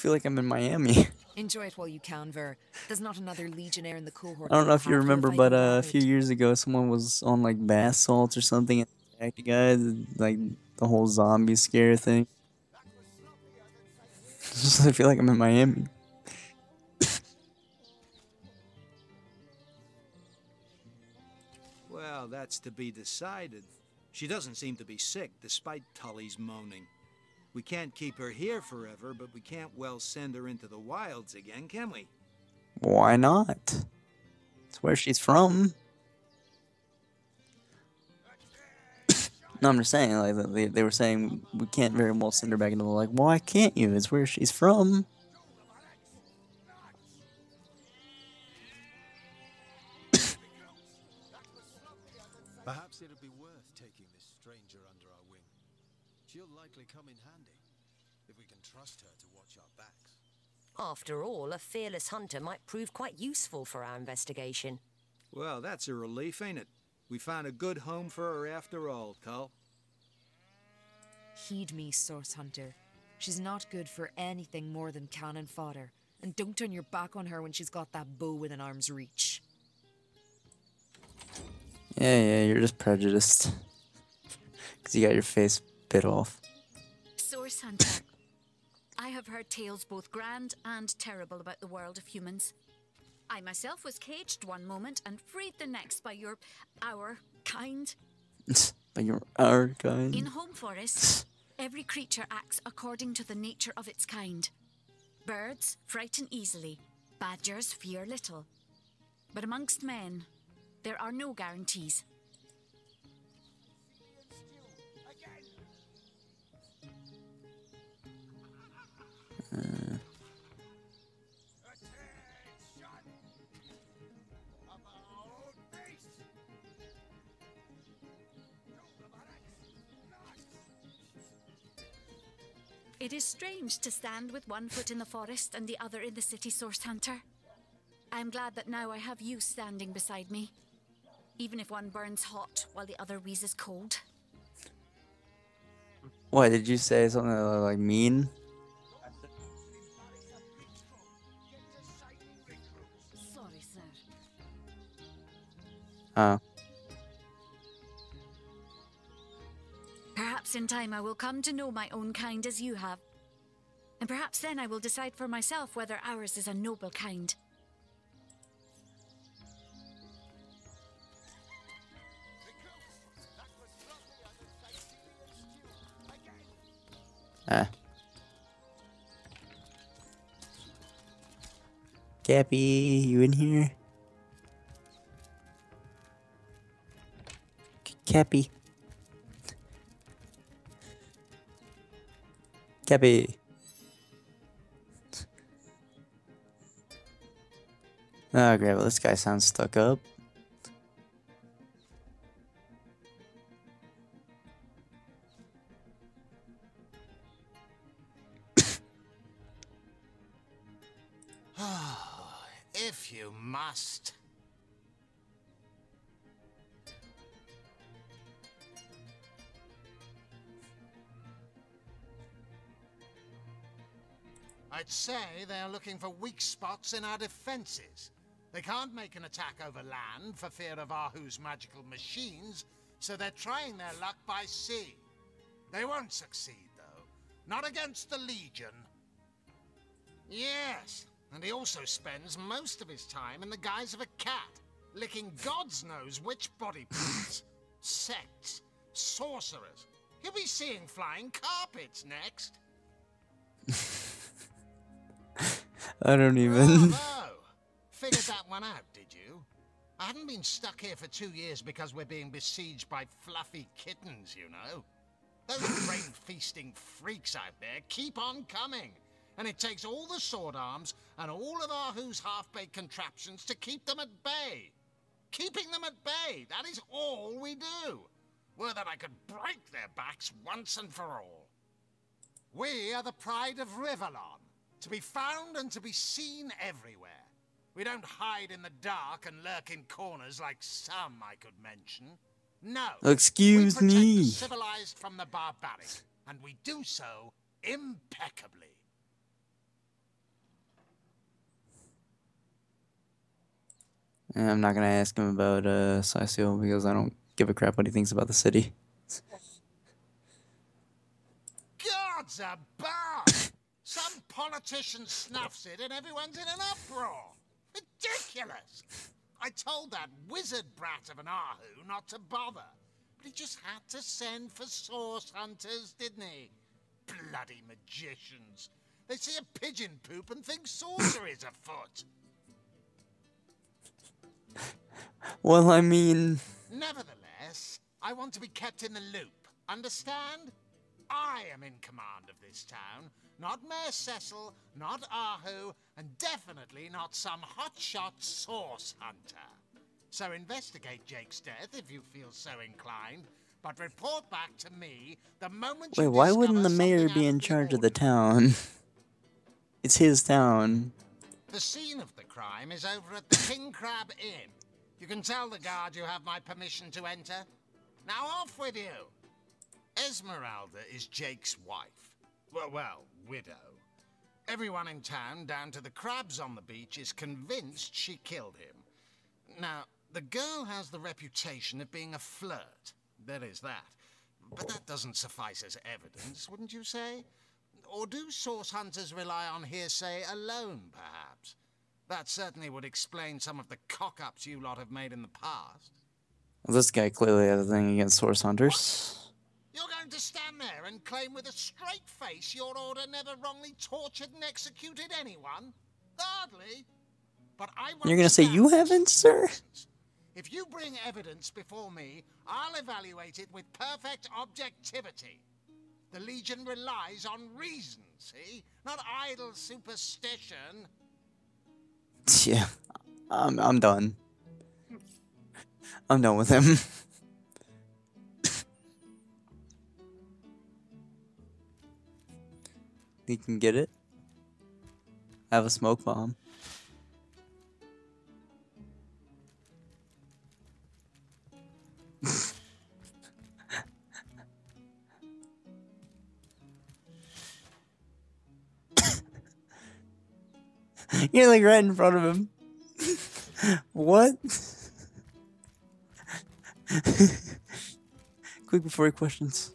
feel like I'm in Miami. Enjoy it while you can, Ver. There's not another legionnaire in the cohort. I don't know if you halfway remember, fighting but a Brigade. few years ago, someone was on like bath salts or something and attacked a guy. Like the whole zombie scare thing. Just I feel like I'm in Miami. Well, that's to be decided. She doesn't seem to be sick, despite Tully's moaning. We can't keep her here forever, but we can't well send her into the wilds again, can we? Why not? It's where she's from. No, I'm just saying, like they were saying we can't very well send her back into the like. Why can't you? It's where she's from. Perhaps it'd be worth taking this stranger under our wing. She'll likely come in handy, if we can trust her to watch our backs. After all, a fearless hunter might prove quite useful for our investigation. Well, that's a relief, ain't it? We found a good home for her after all, Tull. Heed me, Source Hunter. She's not good for anything more than cannon fodder. And don't turn your back on her when she's got that bow within arm's reach. Yeah, you're just prejudiced. Because you got your face bit off. Source Hunter, I have heard tales both grand and terrible about the world of humans. I myself was caged one moment and freed the next by our kind. By our kind. In home forests, every creature acts according to the nature of its kind. Birds frighten easily, badgers fear little. But amongst men, there are no guarantees. It is strange to stand with one foot in the forest and the other in the city, Source Hunter. I am glad that now I have you standing beside me, even if one burns hot while the other wheezes cold. What, did you say something like mean? Sorry, sir. Oh. Perhaps in time I will come to know my own kind as you have. And perhaps then I will decide for myself whether ours is a noble kind. Cappy, you in here? Cappy. Cappy. Oh, great. Well, this guy sounds stuck up. If you must. I'd say they're looking for weak spots in our defenses. They can't make an attack over land for fear of Ahu's magical machines, so they're trying their luck by sea. They won't succeed, though. Not against the Legion. Yes, and he also spends most of his time in the guise of a cat, licking God's knows which body parts. Sects, sorcerers. He'll be seeing flying carpets next. I don't even. Bravo! Figured that one out, did you? I haven't been stuck here for 2 years because we're being besieged by fluffy kittens, you know. Those brain-feasting freaks out there keep on coming. And it takes all the sword arms and all of Ahu's half-baked contraptions to keep them at bay. Keeping them at bay, that is all we do. Were that I could break their backs once and for all. We are the pride of Rivalon, to be found and to be seen everywhere. We don't hide in the dark and lurk in corners like some I could mention. No. Excuse we protect me. the civilized from the barbaric, and we do so impeccably. And I'm not gonna ask him about Sisio because I don't give a crap what he thinks about the city. Gods above! Some politician snuffs it and everyone's in an uproar. Ridiculous! I told that wizard brat of an Ahu not to bother. But he just had to send for source hunters, didn't he? Bloody magicians. They see a pigeon poop and think sorcery's afoot. Well, I mean... Nevertheless, I want to be kept in the loop. Understand? I am in command of this town, not Mayor Cecil, not Ahu, and definitely not some hotshot source hunter. So investigate Jake's death if you feel so inclined, but report back to me the moment you Wait, why discover wouldn't the mayor something be out in the charge of the ordinary. town? It's his town. The scene of the crime is over at the King Crab Inn. You can tell the guard you have my permission to enter. Now off with you! Esmeralda is Jake's wife. Well, widow. Everyone in town, down to the crabs on the beach, is convinced she killed him. Now, the girl has the reputation of being a flirt. There is that. But that doesn't suffice as evidence, wouldn't you say? Or do source hunters rely on hearsay alone, perhaps? That certainly would explain some of the cock-ups you lot have made in the past. Well, this guy clearly has a thing against source hunters. You're going to stand there and claim with a straight face your order never wrongly tortured and executed anyone? Hardly. But I won't. You're gonna say you haven't, sir? If you bring evidence before me, I'll evaluate it with perfect objectivity. The Legion relies on reason, see? Not idle superstition. Yeah, I'm done. I'm done with him. He can get it. Have a smoke bomb. You're like right in front of him. What? Quick before he questions.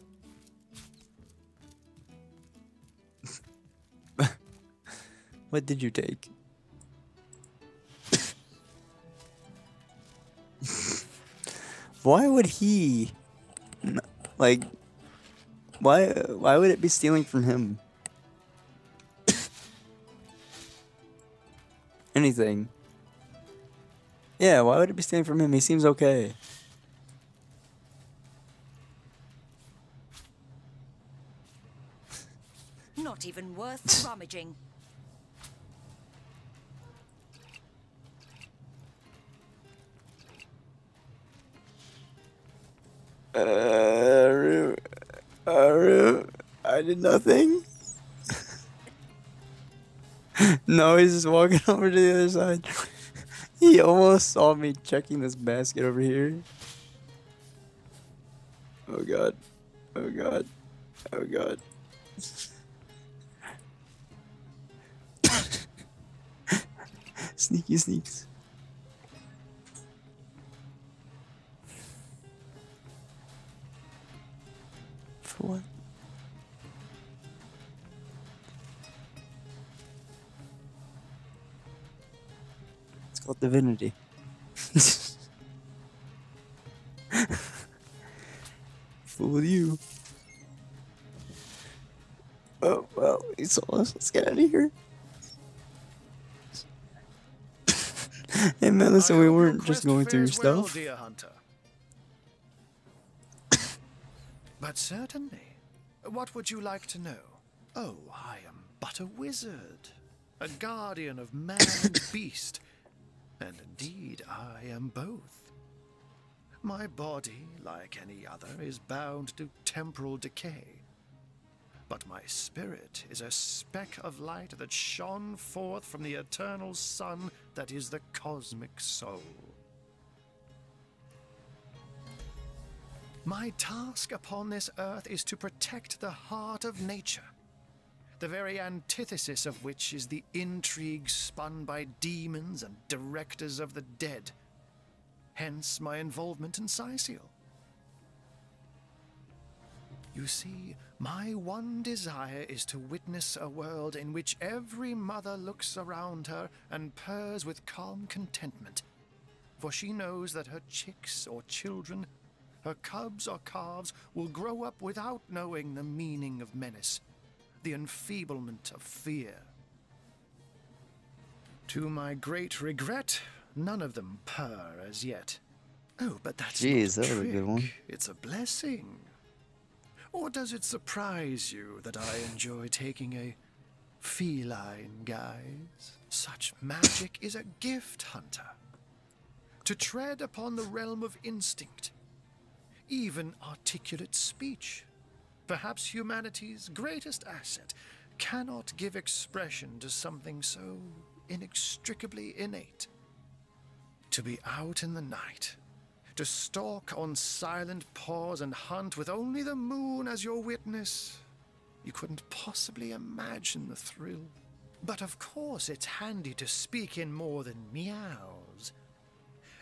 What did you take? Why would he, like, why would it be stealing from him? Anything. Yeah, why would it be stealing from him? He seems okay. Not even worth rummaging. I did nothing. No, he's just walking over to the other side. He almost saw me checking this basket over here. Oh god. Oh god. Oh god. Sneaky sneaks. For what? It's called Divinity. Fool you. Oh, well, he saw us. Let's get out of here. Hey man, listen, we weren't just going through your well, stuff. dear hunter. But certainly. What would you like to know? Oh, I am but a wizard, a guardian of man and beast, and indeed I am both. My body, like any other, is bound to temporal decay. But my spirit is a speck of light that shone forth from the eternal sun that is the cosmic soul. My task upon this earth is to protect the heart of nature, the very antithesis of which is the intrigue spun by demons and directors of the dead hence my involvement in Sicil. You see, my one desire is to witness a world in which every mother looks around her and purrs with calm contentment, for she knows that her chicks or children, her cubs or calves, will grow up without knowing the meaning of menace, the enfeeblement of fear. To my great regret, none of them purr as yet. Oh, but that's Jeez, not a that was a good one. trick. It's a blessing. Or does it surprise you that I enjoy taking a feline guise? Such magic is a gift, Hunter. To tread upon the realm of instinct, even articulate speech, perhaps humanity's greatest asset, cannot give expression to something so inextricably innate. To be out in the night, to stalk on silent paws and hunt with only the moon as your witness. You couldn't possibly imagine the thrill. But of course it's handy to speak in more than meows.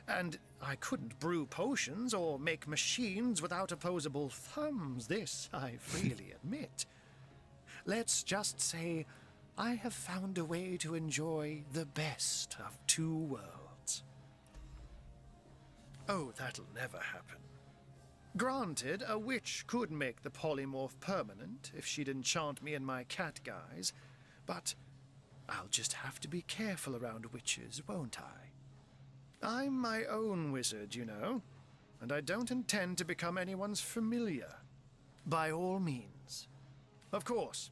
And I couldn't brew potions or make machines without opposable thumbs, this I freely admit. Let's just say I have found a way to enjoy the best of two worlds. Oh, that'll never happen. Granted, a witch could make the polymorph permanent if she'd enchant me in my cat guise, but I'll just have to be careful around witches, won't I? I'm my own wizard, you know, and I don't intend to become anyone's familiar. By all means. Of course,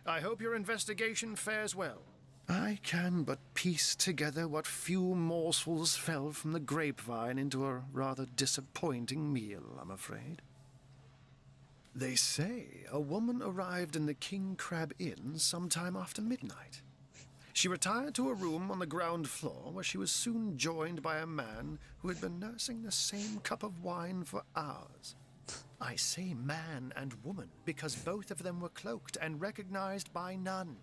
I hope your investigation fares well. I can but piece together what few morsels fell from the grapevine into a rather disappointing meal, I'm afraid. They say a woman arrived in the King Crab Inn sometime after midnight. She retired to a room on the ground floor where she was soon joined by a man who had been nursing the same cup of wine for hours. I say man and woman because both of them were cloaked and recognized by none.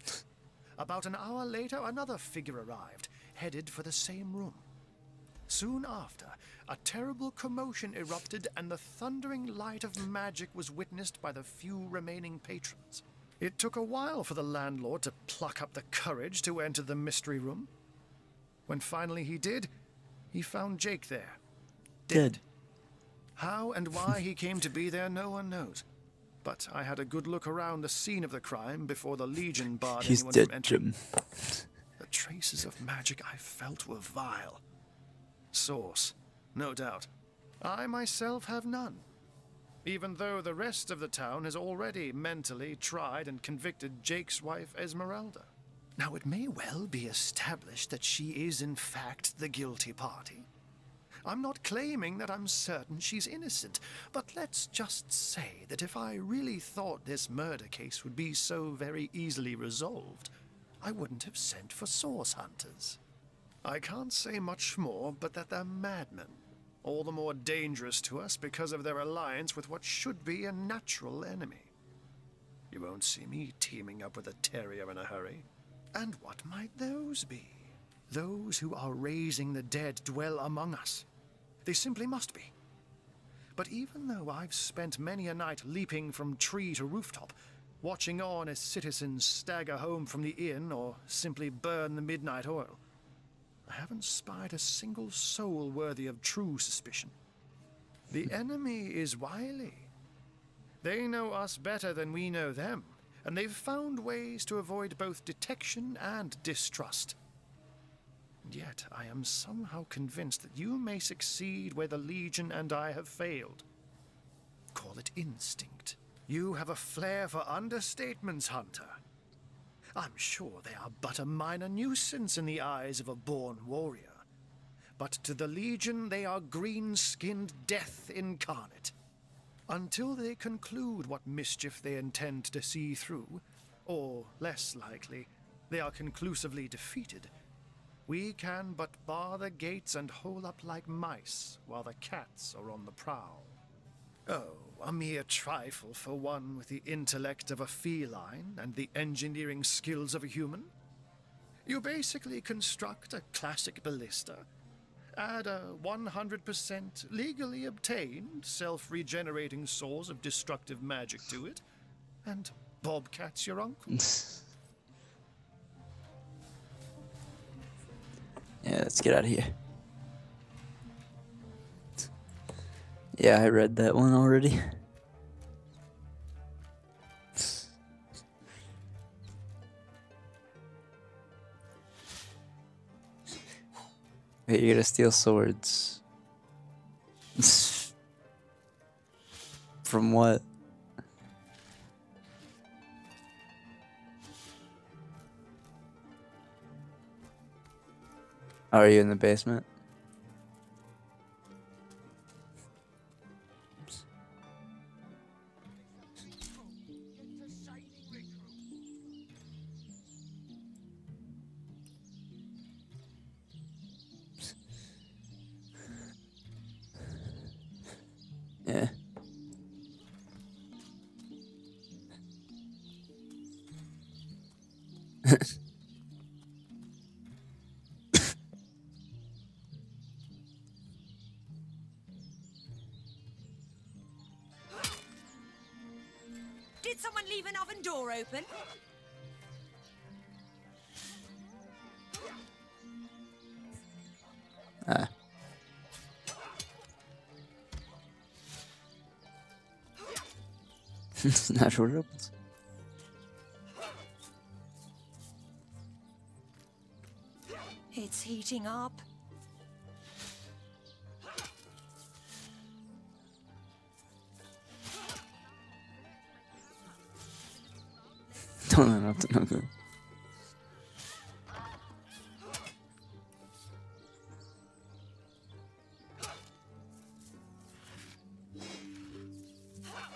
About an hour later, another figure arrived, headed for the same room. Soon after, a terrible commotion erupted and the thundering light of magic was witnessed by the few remaining patrons. It took a while for the landlord to pluck up the courage to enter the mystery room. When finally he did, he found Jake there. Dead. How and why he came to be there, no one knows. But I had a good look around the scene of the crime before the Legion barred He's anyone dead, from entering. Jim. The traces of magic I felt were vile. Source, no doubt. I myself have none. Even though the rest of the town has already mentally tried and convicted Jake's wife, Esmeralda. Now, it may well be established that she is in fact the guilty party. I'm not claiming that I'm certain she's innocent, but let's just say that if I really thought this murder case would be so very easily resolved, I wouldn't have sent for source hunters. I can't say much more but that they're madmen, all the more dangerous to us because of their alliance with what should be a natural enemy. You won't see me teaming up with a terrier in a hurry. And what might those be? Those who are raising the dead dwell among us. They simply must be. But even though I've spent many a night leaping from tree to rooftop, watching on as citizens stagger home from the inn or simply burn the midnight oil, I haven't spied a single soul worthy of true suspicion. The enemy is wily. They know us better than we know them, and they've found ways to avoid both detection and distrust. And yet I am somehow convinced that you may succeed where the Legion and I have failed. Call it instinct. You have a flair for understatements, Hunter. I'm sure they are but a minor nuisance in the eyes of a born warrior. But to the Legion they are green-skinned death incarnate. Until they conclude what mischief they intend to see through, or, less likely, they are conclusively defeated, we can but bar the gates and hole up like mice while the cats are on the prowl. Oh, a mere trifle for one with the intellect of a feline and the engineering skills of a human. You basically construct a classic ballista, Add a 100% legally obtained self-regenerating source of destructive magic to it, and Bobcat's your uncle. Yeah, let's get out of here. Yeah, I read that one already. Wait, you gotta steal swords. From what? Are you in the basement? Yeah. Did someone leave an oven door open? Ah. Not sure what it opens. It's heating up. Don't know nothing. Okay.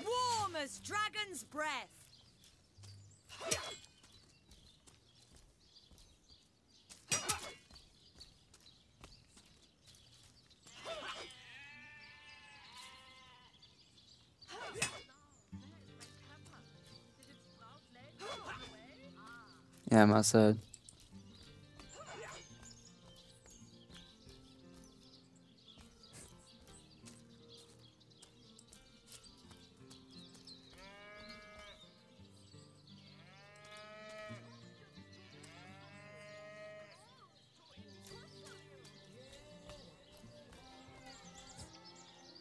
Warm as dragon's breath. Yeah, I'm outside.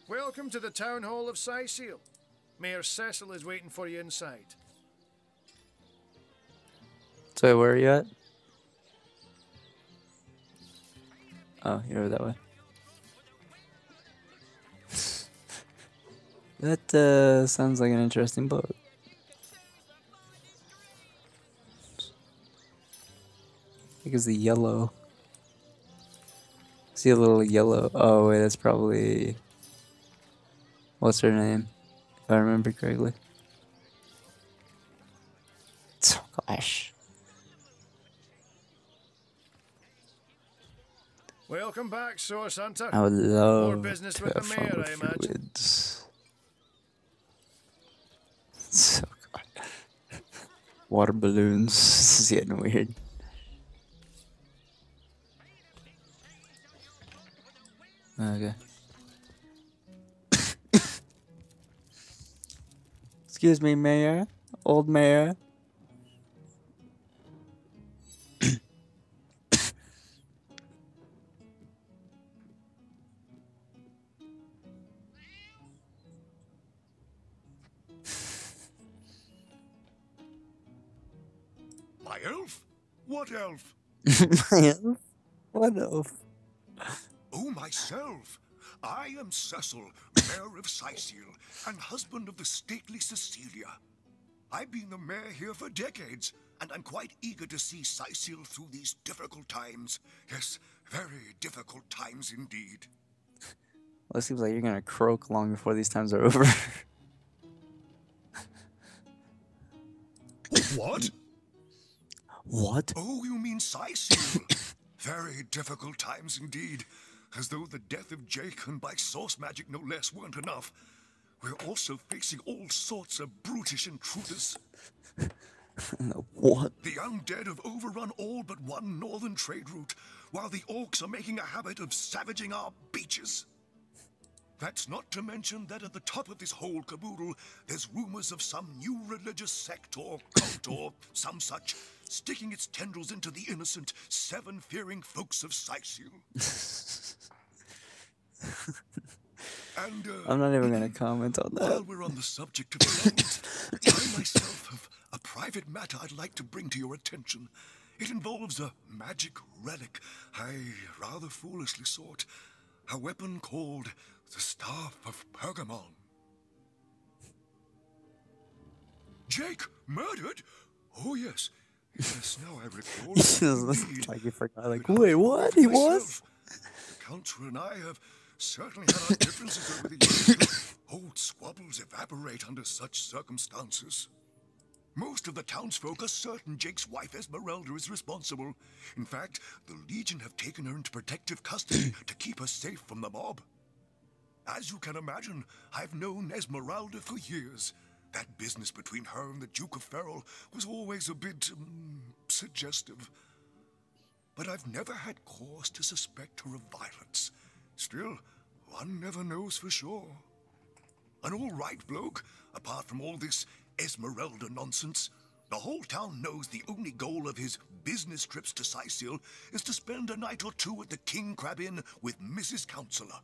Welcome to the Town Hall of Syceal. Mayor Cecil is waiting for you inside. So where are you at? Oh, you're over that way. That sounds like an interesting boat. I think it's the yellow. See a little yellow. Oh wait, that's probably, what's her name? If I remember correctly. Oh gosh. Welcome back, Source Hunter. I would love More business to with the have mayor, fun I with imagine. fluids. So God. Water balloons. This is getting weird. Okay. Excuse me, Mayor. Old Mayor. My elf? What elf? My elf? What elf? Oh, myself. I am Cecil, Mayor of Syceal, and husband of the stately Cecilia. I've been the mayor here for decades, and I'm quite eager to see Syceal through these difficult times. Yes, very difficult times indeed. Well, it seems like you're gonna croak long before these times are over. What? What? Oh, you mean Syceal? Very difficult times indeed. As though the death of Jacon by source magic no less weren't enough. We're also facing all sorts of brutish intruders. What? The undead have overrun all but one northern trade route, while the orcs are making a habit of savaging our beaches. That's not to mention that at the top of this whole caboodle, there's rumors of some new religious sect or cult or some such sticking its tendrils into the innocent, seven-fearing folks of Sicil. And, I'm not even gonna comment on that. while we're on the subject of trolls, I myself have a private matter I'd like to bring to your attention. It involves a magic relic I rather foolishly sought. A weapon called the Staff of Pergamon. Jake, murdered? Oh, yes. Yes, now I recall. Indeed. Like you forgot. Like, But wait, I'll what? forgive He was? myself. The Counselor and I have certainly had our differences over the years, but old squabbles evaporate under such circumstances. Most of the townsfolk are certain Jake's wife Esmeralda is responsible. In fact, the Legion have taken her into protective custody to keep her safe from the mob. As you can imagine, I've known Esmeralda for years. That business between her and the Duke of Ferrol was always a bit suggestive. But I've never had cause to suspect her of violence. Still, one never knows for sure. An all right bloke, apart from all this Esmeralda nonsense. The whole town knows the only goal of his business trips to Sicil is to spend a night or two at the King Crab Inn with Mrs. Counselor.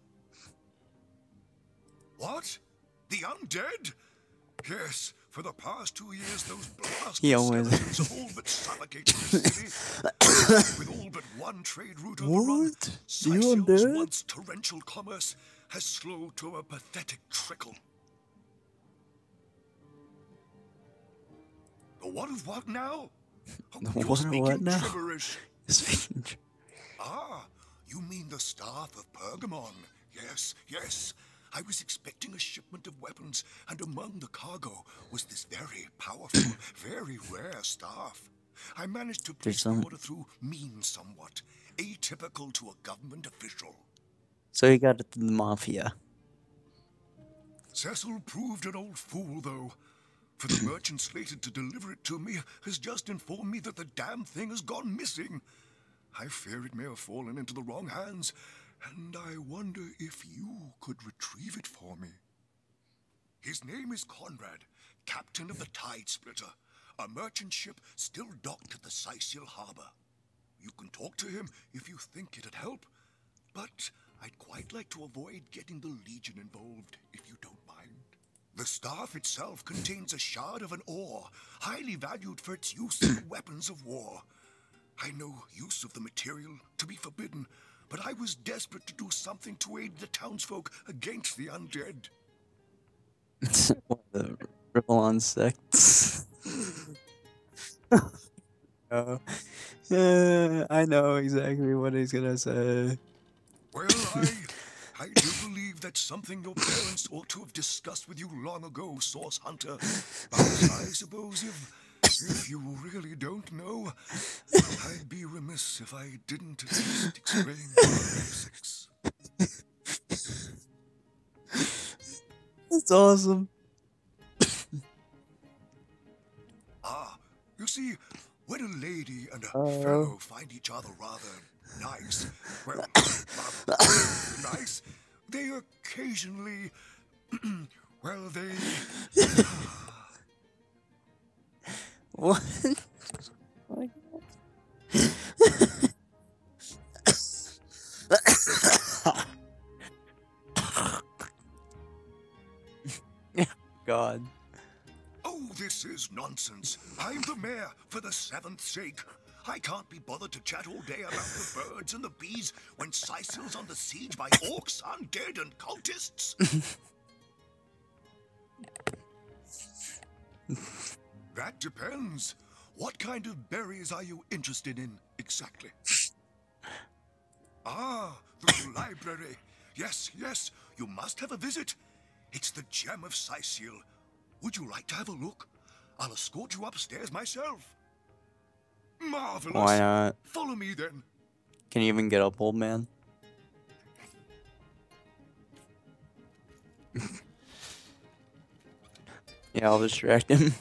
What? The undead? Yes, for the past 2 years, those blasted skeletons have all but suffocated the city. With all but one trade route overrun, What? Sicil's once torrential commerce has slowed to a pathetic trickle. The what of what now? Oh, The you're what of what speaking now? gibberish. Speaking. Ah, you mean the Staff of Pergamon? Yes, yes. I was expecting a shipment of weapons, and among the cargo was this very powerful, very rare staff. I managed to place the order through means somewhat, atypical to a government official. So he got it to the mafia. Cecil proved an old fool, though. For the merchant slated to deliver it to me has just informed me that the damn thing has gone missing. I fear it may have fallen into the wrong hands, and I wonder if you could retrieve it for me. His name is Conrad, captain of the Tide Splitter, a merchant ship still docked at the Sicil harbor. You can talk to him if you think it'd help, but I'd quite like to avoid getting the Legion involved, if you don't mind. The staff itself contains a shard of an ore, highly valued for its use in weapons of war. I know use of the material to be forbidden, but I was desperate to do something to aid the townsfolk against the undead. The Ripple sects. I know exactly what he's gonna say. Well, I do believe that's something your parents ought to have discussed with you long ago, Source Hunter. But I suppose if you really don't know, I'd be remiss if I didn't at least explain the basics. That's awesome. You see, when a lady and a fellow find each other rather nice, well, rather nice, they occasionally, well, they... What? God. Oh, this is nonsense. I'm the mayor for the 7th sake. I can't be bothered to chat all day about the birds and the bees when Sicil's under siege by orcs, undead, and cultists. That depends. What kind of berries are you interested in, exactly? Ah, the library. Yes, yes, you must have a visit. It's the gem of Sicil. Would you like to have a look? I'll escort you upstairs myself. Marvelous. Why not? Follow me then. Can you even get up, old man? Yeah, I'll distract him.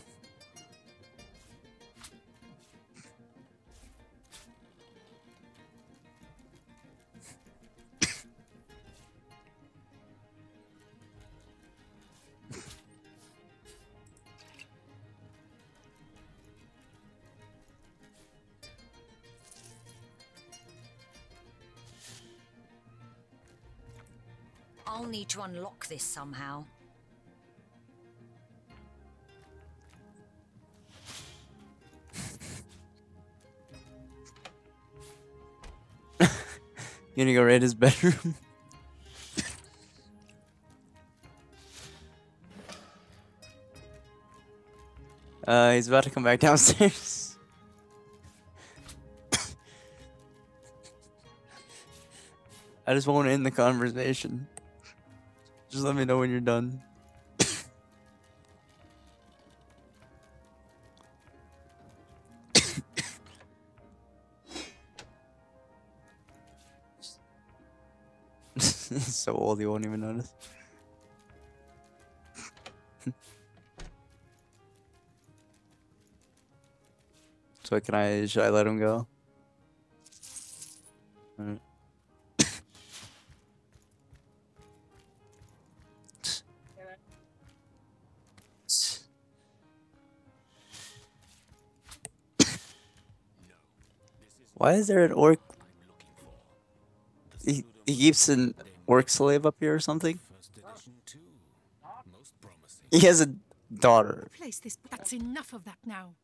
I'll need to unlock this somehow. You gonna go raid his bedroom? He's about to come back downstairs. I just won't end the conversation. Just let me know when you're done. He's so old he won't even notice. So should I let him go? Alright. Why is there an orc? He keeps an orc slave up here or something? He has a daughter. Place this. That's enough of that now.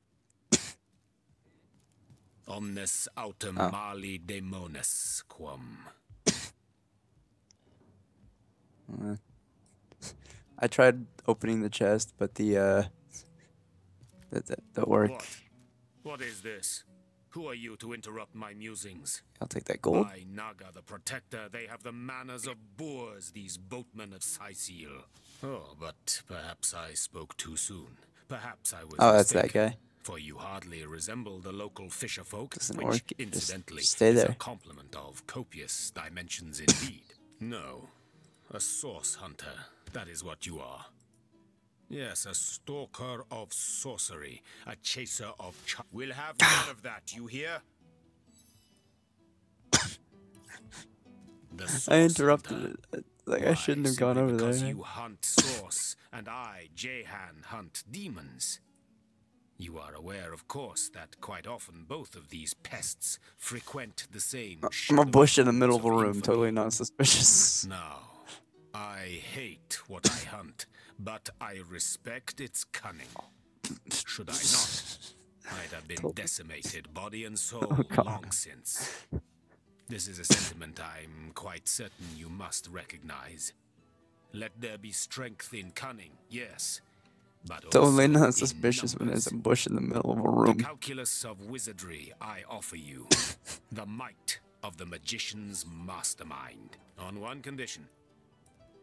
Omnes autem mali demones quam. I tried opening the chest, but the orc. What is this? Who are you to interrupt my musings? I'll take that gold. By Naga the Protector, they have the manners of boors, these boatmen of Sicil. Oh, but perhaps I spoke too soon. Perhaps I was Oh, that's mistaken, that guy. for you hardly resemble the local fisherfolk, Doesn't which, work. incidentally, Just stay is there. a compliment of copious dimensions indeed. No, a source hunter, that is what you are. Yes, a stalker of sorcery, a chaser of We'll have none of that, you hear? I interrupted it. Like, I shouldn't have gone over because there. you hunt source, and I, Jehan, hunt demons. You are aware, of course, that quite often both of these pests frequent the same I'm a bush in the middle of a shadowy room, infamy. totally not suspicious. Now, I hate what I hunt, but I respect its cunning. Should I not, I'd have been decimated, body and soul, long since. This is a sentiment I'm quite certain you must recognize. Let there be strength in cunning, yes, but Totally also not in suspicious when there's numbers. a bush in the middle of a The room. calculus of wizardry I offer you, the might of the magician's mastermind, on one condition,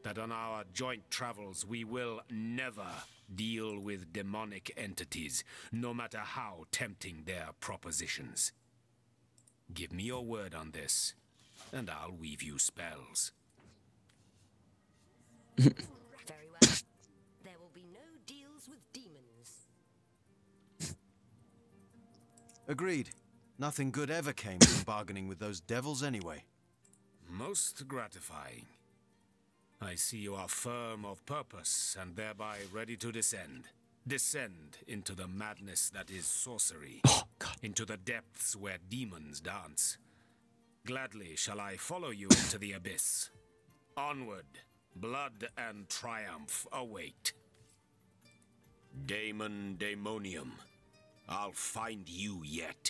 that on our joint travels we will never deal with demonic entities, no matter how tempting their propositions. Give me your word on this, and I'll weave you spells. Very well. There will be no deals with demons. Agreed. Nothing good ever came from bargaining with those devils anyway. Most gratifying. I see you are firm of purpose and thereby ready to descend. Descend into the madness that is sorcery. Into the depths where demons dance. Gladly shall I follow you into the abyss. Onward, blood and triumph await. Daemon Daemonium, I'll find you yet.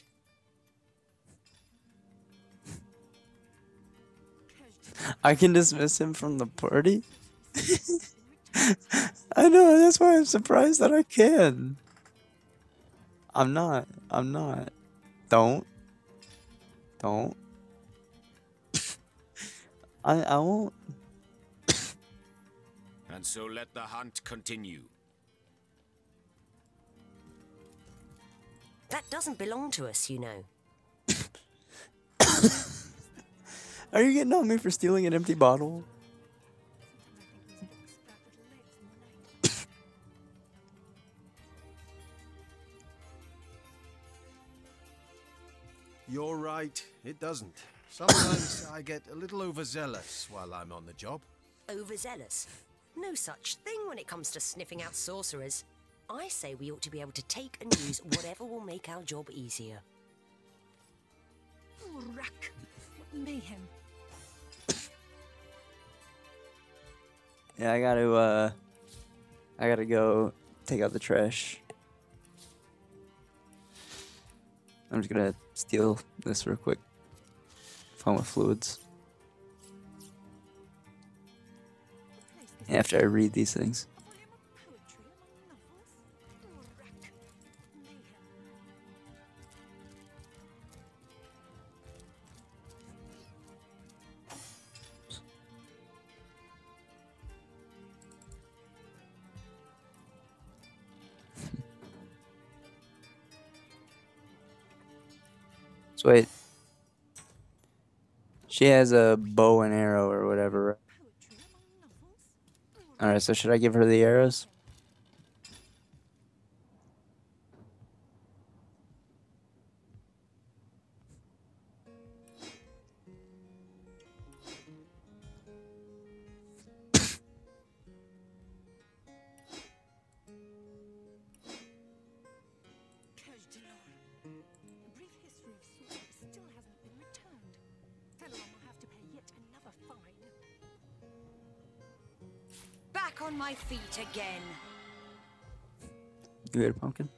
I can dismiss him from the party? I know, that's why I'm surprised that I can. I'm not. Don't. I won't. And so let the hunt continue. That doesn't belong to us, you know. Are you getting on me for stealing an empty bottle? You're right, it doesn't. Sometimes I get a little overzealous while I'm on the job. Overzealous? No such thing when it comes to sniffing out sorcerers. I say we ought to be able to take and use whatever will make our job easier. Oh, rack. What mayhem. Yeah, I gotta go take out the trash. I'm just gonna steal this real quick. Fun with fluids. After I read these things. So wait. She has a bow and arrow or whatever. Alright, so should I give her the arrows? Back on my feet again. You ate a pumpkin?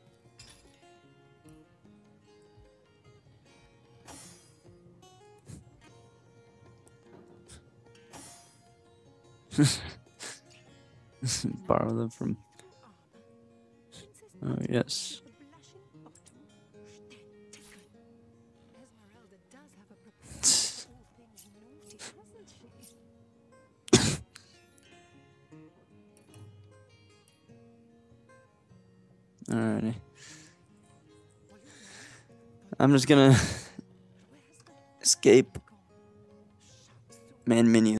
Borrow them from... Oh, yes. Alrighty. I'm just gonna escape main menu.